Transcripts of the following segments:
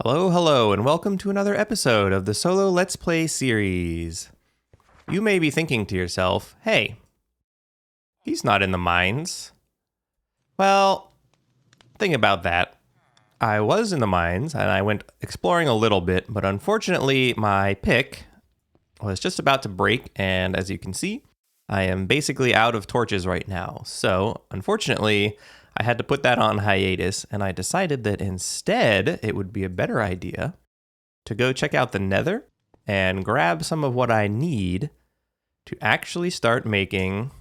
Hello, hello, and welcome to another episode of the Solo Let's Play series. You may be thinking to yourself, hey, he's not in the mines. Well, think about that. I was in the mines, and I went exploring a little bit, but unfortunately, my pick was just about to break, and as you can see, I am basically out of torches right now. So, unfortunately, I had to put that on hiatus, and I decided that instead it would be a better idea to go check out the Nether and grab some of what I need to actually start making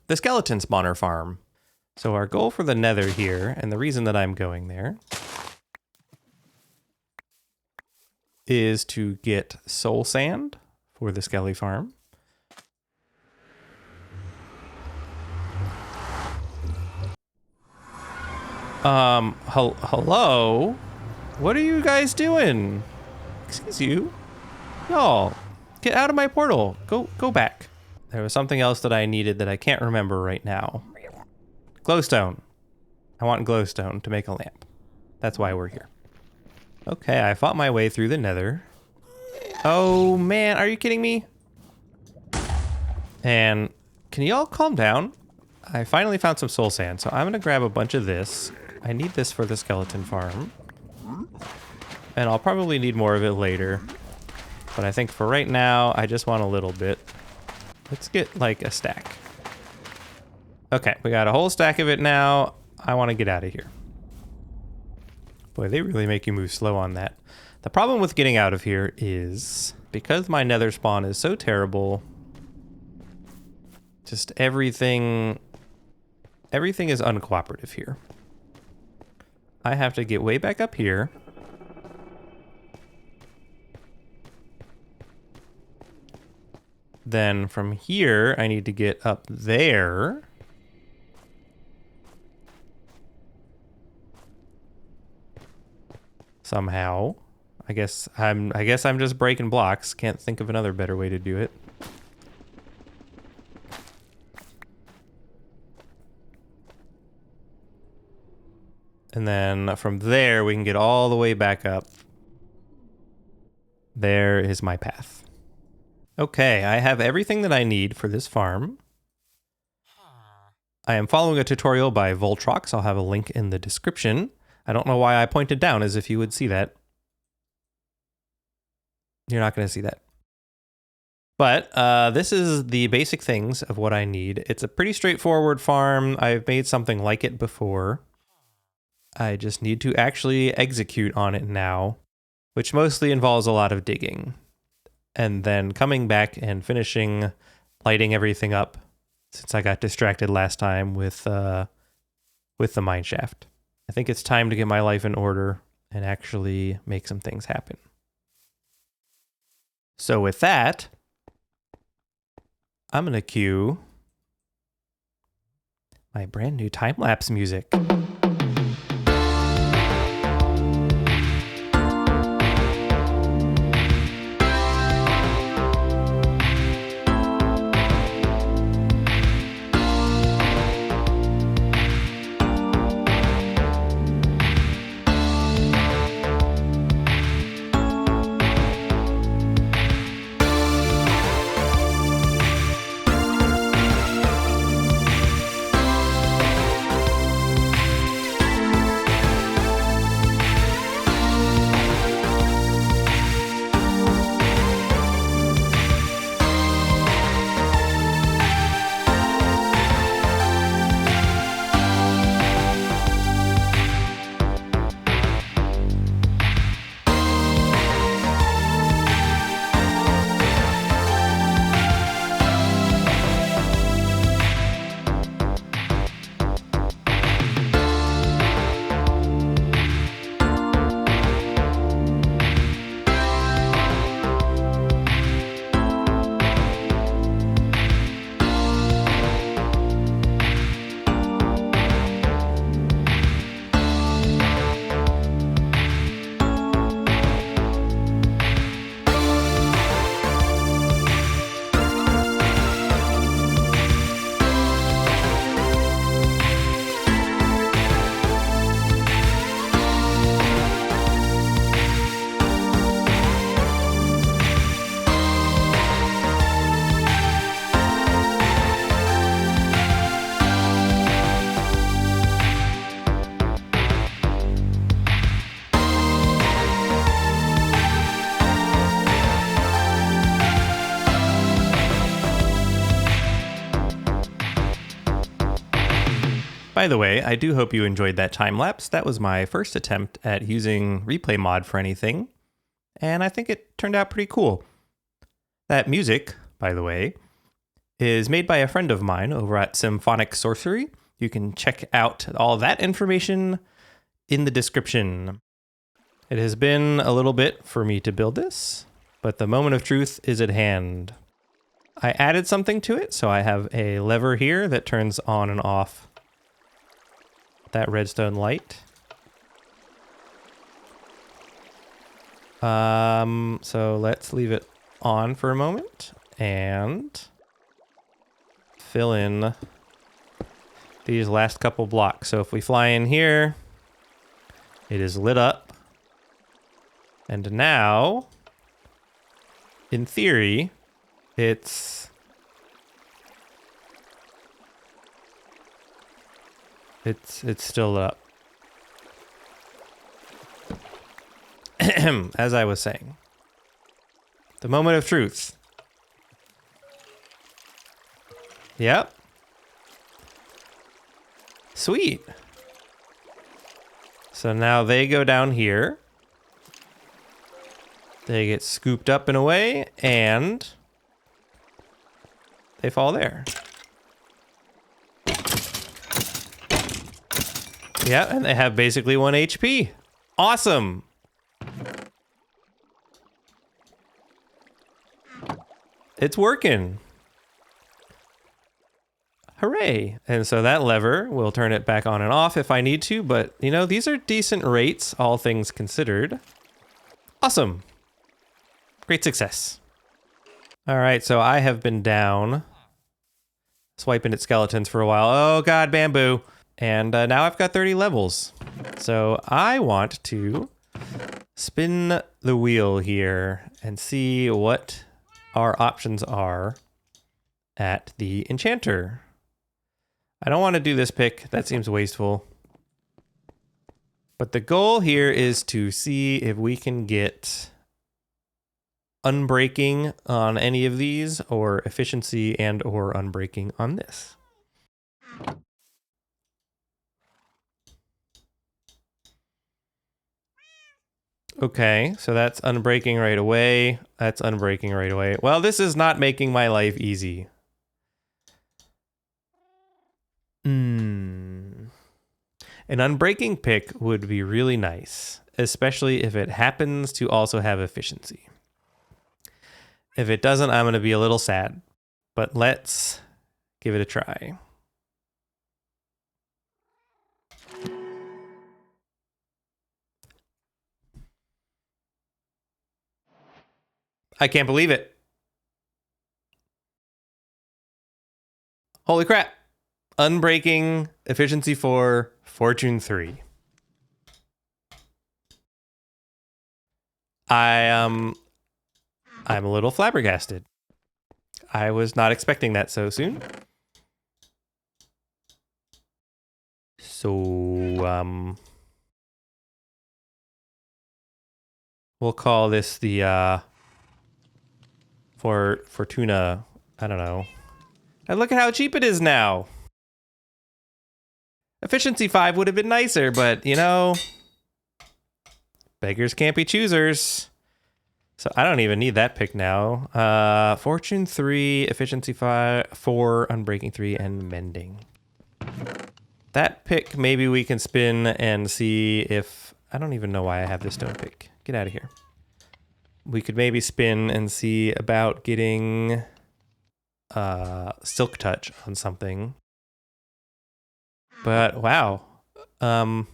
the skeleton spawner farm. So our goal for the Nether here, and the reason that I'm going there, is to get soul sand for the skelly farm. Hello? What are you guys doing? Excuse you? Y'all, get out of my portal. Go back. There was something else that I needed that I can't remember right now. Glowstone. I want glowstone to make a lamp. That's why we're here. Okay, I fought my way through the Nether. Oh man, are you kidding me? And can y'all calm down? I finally found some soul sand, so I'm gonna grab a bunch of this. I need this for the skeleton farm. And I'll probably need more of it later. But I think for right now, I just want a little bit. Let's get like a stack. Okay, we got a whole stack of it now. I want to get out of here. Boy, they really make you move slow on that. The problem with getting out of here is because my nether spawn is so terrible, just everything is uncooperative here. I have to get way back up here. Then from here, I need to get up there. Somehow. I guess I'm just breaking blocks. Can't think of another better way to do it. And then from there, we can get all the way back up. There is my path. Okay, I have everything that I need for this farm. I am following a tutorial by Voltrox. I'll have a link in the description. I don't know why I pointed down as if you would see that. You're not going to see that. But this is the basic things of what I need. It's a pretty straightforward farm. I've made something like it before. I just need to actually execute on it now, which mostly involves a lot of digging. And then coming back and finishing lighting everything up, since I got distracted last time with the mine shaft. I think it's time to get my life in order and actually make some things happen. So with that, I'm going to cue my brand new time-lapse music. By the way, I do hope you enjoyed that time lapse. That was my first attempt at using replay mod for anything, and I think it turned out pretty cool. That music, by the way, is made by a friend of mine over at Symphonic Sorcery. You can check out all that information in the description. It has been a little bit for me to build this, but the moment of truth is at hand. I added something to it, so I have a lever here that turns on and off that redstone light. So let's leave it on for a moment and fill in these last couple blocks. So if we fly in here, it is lit up. And now, in theory, it's still lit up. As I was saying, the moment of truth. Yep. Sweet. So now they go down here. They get scooped up and away, and they fall there. Yeah, and they have basically 1 HP. Awesome. It's working. Hooray. And so that lever will turn it back on and off if I need to, but you know, these are decent rates, all things considered. Awesome. Great success. All right, so I have been down swiping at skeletons for a while. Oh God, bamboo. And now I've got 30 levels. So I want to spin the wheel here and see what our options are at the enchanter. I don't want to do this pick. That seems wasteful. But the goal here is to see if we can get unbreaking on any of these, or efficiency and or unbreaking on this. Okay, so that's unbreaking right away. That's unbreaking right away. Well, this is not making my life easy. An unbreaking pick would be really nice, especially if it happens to also have efficiency. If it doesn't, I'm going to be a little sad, but let's give it a try. I can't believe it. Holy crap. Unbreaking, efficiency 4, fortune 3. I'm a little flabbergasted. I was not expecting that so soon. So, we'll call this the, Fortuna, I don't know. And look at how cheap it is now. Efficiency 5 would have been nicer, but, you know, beggars can't be choosers. So I don't even need that pick now. Fortune 3, efficiency 4, unbreaking 3, and mending. That pick, maybe we can spin and see if... I don't even know why I have this stone pick. Get out of here. We could maybe spin and see about getting Silk Touch on something. But wow. Wow.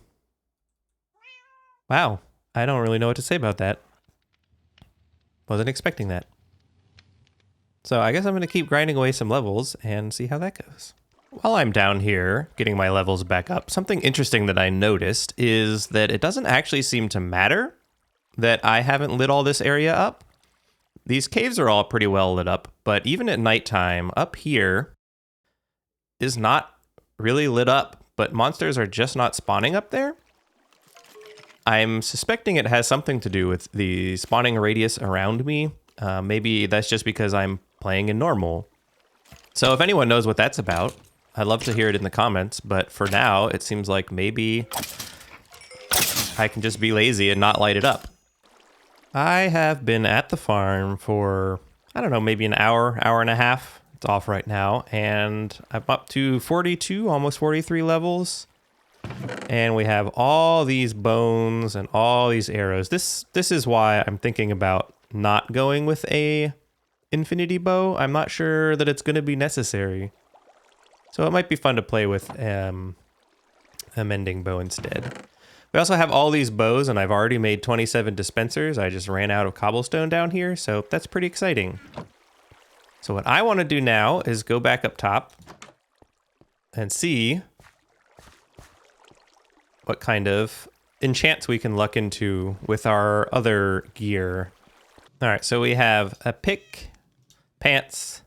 I don't really know what to say about that. Wasn't expecting that. So I guess I'm going to keep grinding away some levels and see how that goes. While I'm down here getting my levels back up, something interesting that I noticed is that it doesn't actually seem to matter that I haven't lit all this area up. These caves are all pretty well lit up, but even at nighttime, up here is not really lit up, but monsters are just not spawning up there. I'm suspecting it has something to do with the spawning radius around me. Maybe that's just because I'm playing in normal. So if anyone knows what that's about, I'd love to hear it in the comments, but for now, it seems like maybe I can just be lazy and not light it up. I have been at the farm for, I don't know, maybe an hour, hour and a half. It's off right now, and I'm up to 42, almost 43 levels. And we have all these bones and all these arrows. This is why I'm thinking about not going with a infinity bow. I'm not sure that it's going to be necessary. So it might be fun to play with a mending bow instead. We also have all these bows, and I've already made 27 dispensers. I just ran out of cobblestone down here, so that's pretty exciting. So what I want to do now is go back up top and see what kind of enchants we can luck into with our other gear. All right, so we have a pick, pants,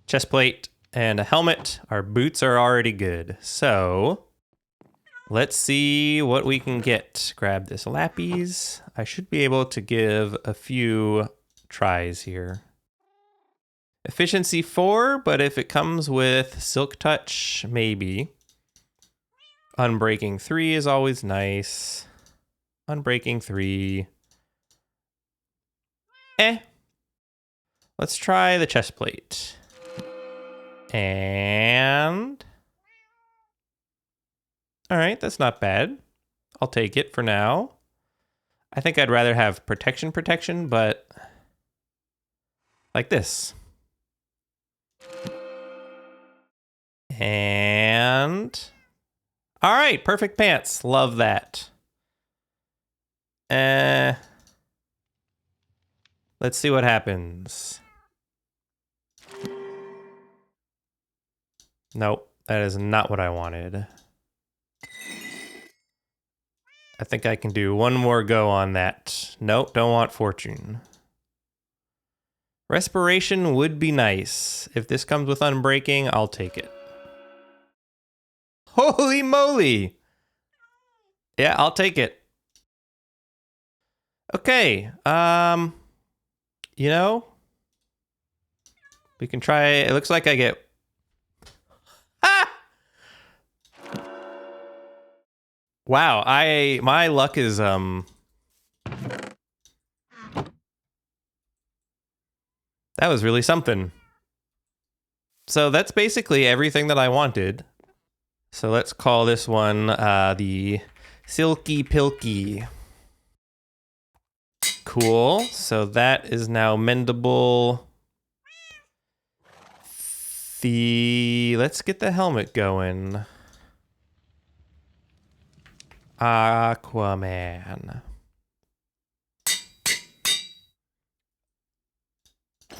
chest plate, and a helmet. Our boots are already good. So let's see what we can get. Grab this lappies. I should be able to give a few tries here. Efficiency 4, but if it comes with Silk Touch, maybe. Unbreaking 3 is always nice. Unbreaking 3. Let's try the chest plate. And all right, that's not bad. I'll take it for now. I think I'd rather have protection, but like this. And all right, perfect pants. Love that. Let's see what happens. Nope, that is not what I wanted. I think I can do one more go on that. Nope, don't want fortune. Respiration would be nice. If this comes with unbreaking, I'll take it. Holy moly! Yeah, I'll take it. Okay, you know, we can try, it looks like I get, wow, my luck is, that was really something. So that's basically everything that I wanted. So let's call this one, the Silky Pilky. Cool, so that is now mendable. Let's get the helmet going. Aquaman.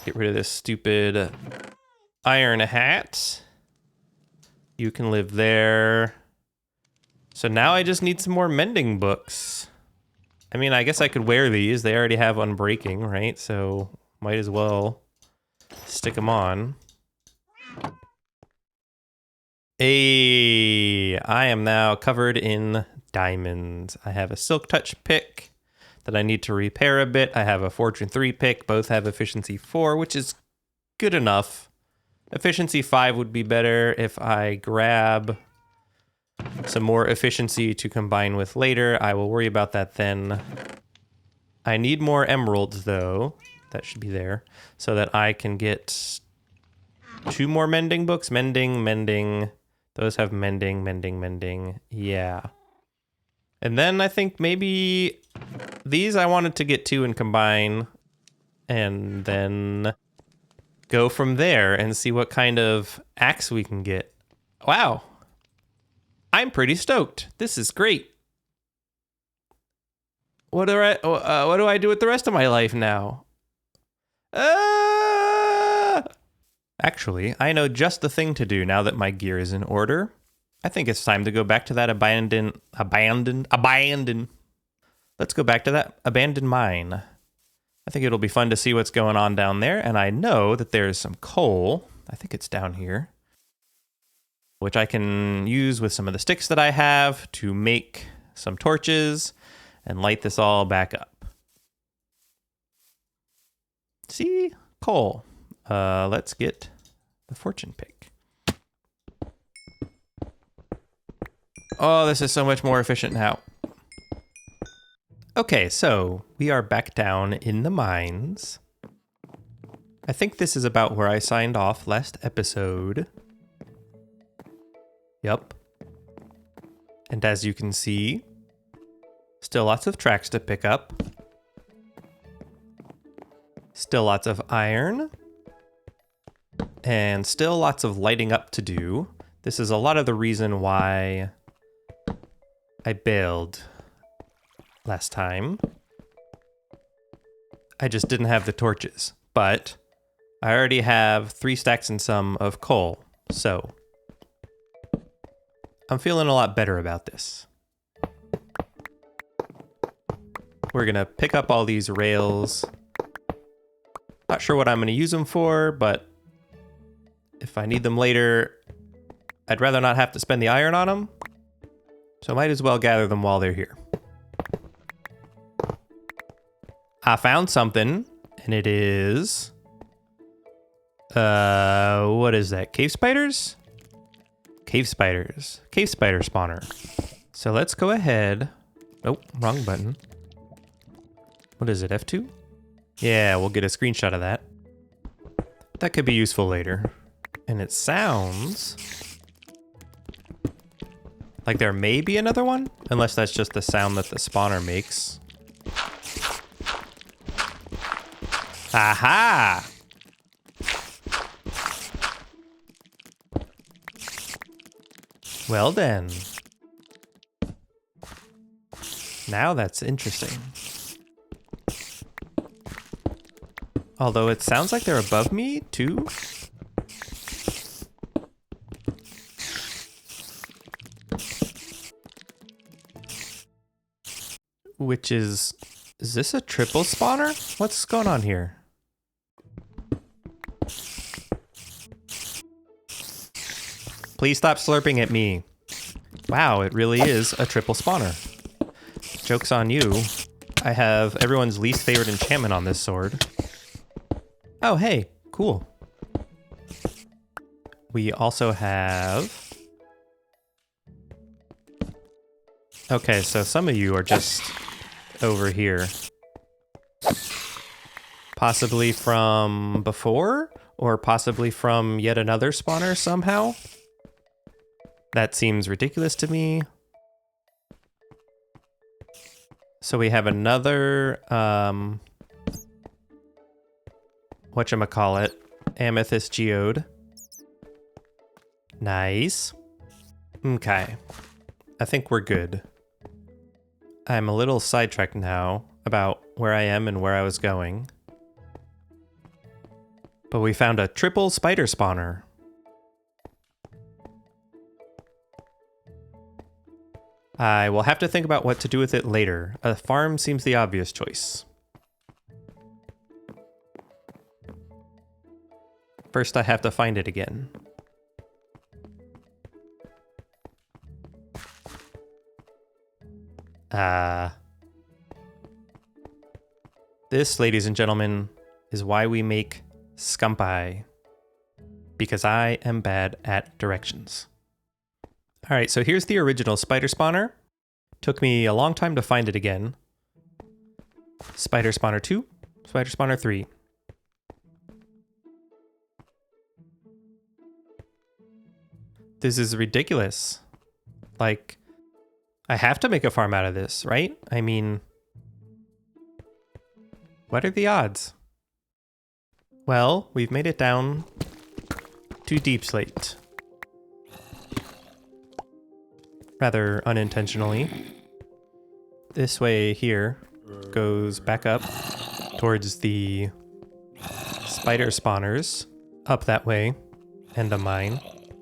Get rid of this stupid iron hat. You can live there. So now I just need some more mending books. I mean, I guess I could wear these. They already have unbreaking, right? So might as well stick them on. Hey, I am now covered in diamonds. I have a Silk Touch pick that I need to repair a bit. I have a Fortune 3 pick. Both have efficiency 4, which is good enough. Efficiency 5 would be better if I grab some more efficiency to combine with later. I will worry about that then. I need more emeralds, though. That should be there. So that I can get 2 more mending books. Mending. Those have mending. Yeah. And then I think maybe these I wanted to get 2 and combine. And then go from there and see what kind of axe we can get. Wow. I'm pretty stoked. This is great. What do I do with the rest of my life now? Actually, I know just the thing to do now that my gear is in order. I think it's time to go back to that abandoned. Let's go back to that abandoned mine. I think it'll be fun to see what's going on down there, and I know that there's some coal. I think it's down here, which I can use with some of the sticks that I have to make some torches and light this all back up. See? Coal. Let's get the fortune pick. Oh, this is so much more efficient now. Okay, so we are back down in the mines. I think this is about where I signed off last episode. Yep. And as you can see, still lots of tracks to pick up. Still lots of iron. And still lots of lighting up to do. This is a lot of the reason why I bailed last time. I just didn't have the torches, but I already have 3 stacks and some of coal, so I'm feeling a lot better about this. We're gonna pick up all these rails. Not sure what I'm gonna use them for, but if I need them later, I'd rather not have to spend the iron on them, so I might as well gather them while they're here. I found something, and it is... what is that? Cave spiders? Cave spiders. Cave spider spawner. So let's go ahead... Oh, wrong button. What is it, F2? Yeah, we'll get a screenshot of that. That could be useful later. And it sounds... like there may be another one? Unless that's just the sound that the spawner makes. Aha! Well then. Now that's interesting. Although it sounds like they're above me, too. Which is this a triple spawner? What's going on here? Please stop slurping at me. Wow, it really is a triple spawner. Joke's on you. I have everyone's least favorite enchantment on this sword. Oh, hey, cool. We also have... Okay, so some of you are just over here. Possibly from before? Or possibly from yet another spawner somehow? That seems ridiculous to me. So we have another, whatchamacallit, amethyst geode. Nice. Okay. I think we're good. I'm a little sidetracked now about where I am and where I was going. But we found a triple spider spawner. I will have to think about what to do with it later. A farm seems the obvious choice. First, I have to find it again. This, ladies and gentlemen, is why we make scumpi. Because I am bad at directions. All right, so here's the original spider spawner. Took me a long time to find it again. Spider spawner 2, spider spawner 3. This is ridiculous. Like, I have to make a farm out of this, right? I mean, what are the odds? Well, we've made it down to Deep Slate. Rather unintentionally. This way here goes back up towards the spider spawners. Up that way. And a mine.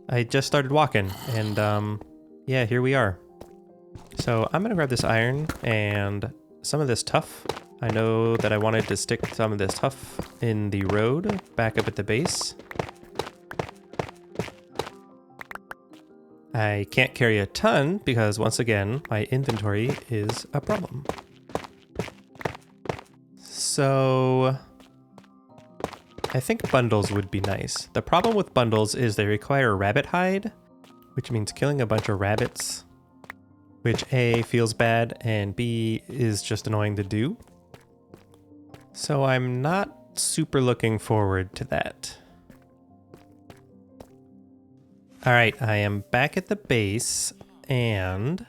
I just started walking and yeah, here we are. So I'm gonna grab this iron and some of this tuff. I know that I wanted to stick some of this tuff in the road back up at the base. I can't carry a ton because, once again, my inventory is a problem. So I think bundles would be nice. The problem with bundles is they require rabbit hide, which means killing a bunch of rabbits which A, feels bad, and B, is just annoying to do. So I'm not super looking forward to that. All right, I am back at the base, and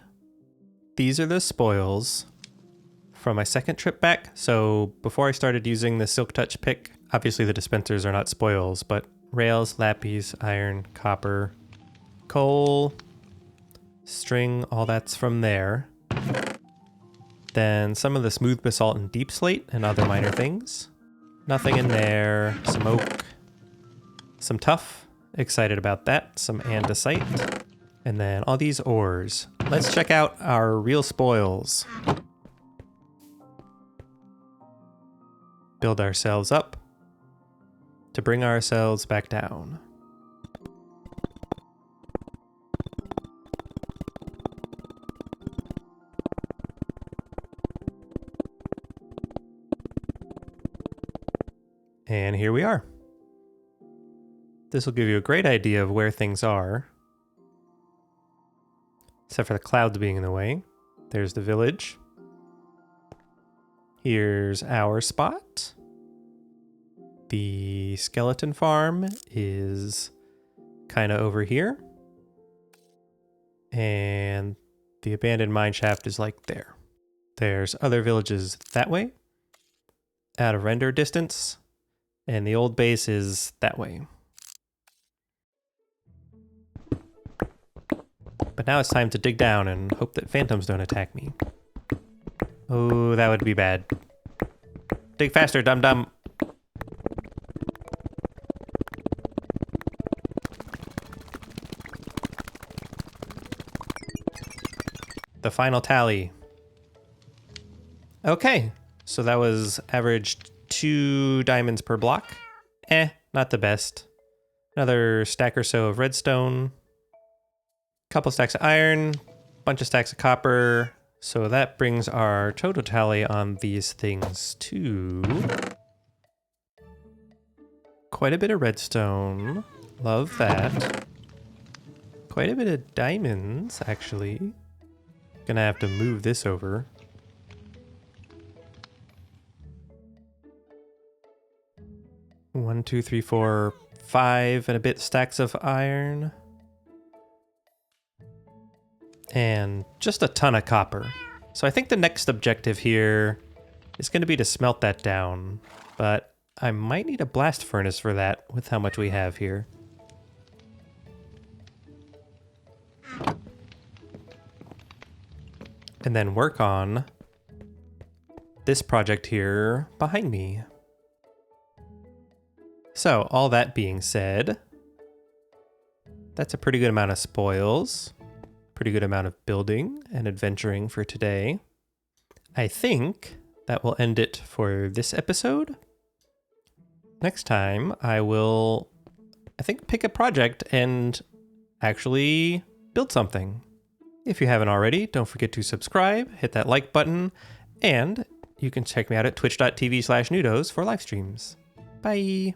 these are the spoils from my second trip back. So before I started using the Silk Touch pick, obviously the dispensers are not spoils, but rails, lapis, iron, copper, coal, string, all that's from there. Then some of the smooth basalt and deep slate and other minor things. Nothing in there. Some oak, some tuff, excited about that. Some andesite, and then all these ores. Let's check out our real spoils. Build ourselves up to bring ourselves back down. And here we are. This will give you a great idea of where things are. Except for the clouds being in the way. There's the village. Here's our spot. The skeleton farm is kind of over here. And the abandoned mine shaft is like there. There's other villages that way, out of render distance. And the old base is that way. But now it's time to dig down and hope that phantoms don't attack me. Oh, that would be bad. Dig faster, dum-dum. The final tally. Okay, so that was averaged 2 diamonds per block. Not the best. Another stack or so of redstone. Couple stacks of iron. Bunch of stacks of copper. So that brings our total tally on these things to quite a bit of redstone. Love that. Quite a bit of diamonds, actually. Gonna have to move this over. One, two, three, four, 5 and a bit stacks of iron. And just a ton of copper. So I think the next objective here is going to be to smelt that down. But I might need a blast furnace for that with how much we have here. And then work on this project here behind me. So all that being said, that's a pretty good amount of spoils. Pretty good amount of building and adventuring for today. I think that will end it for this episode. Next time I will, pick a project and actually build something. If you haven't already, don't forget to subscribe, hit that like button, and you can check me out at twitch.tv/nudos for live streams. Bye!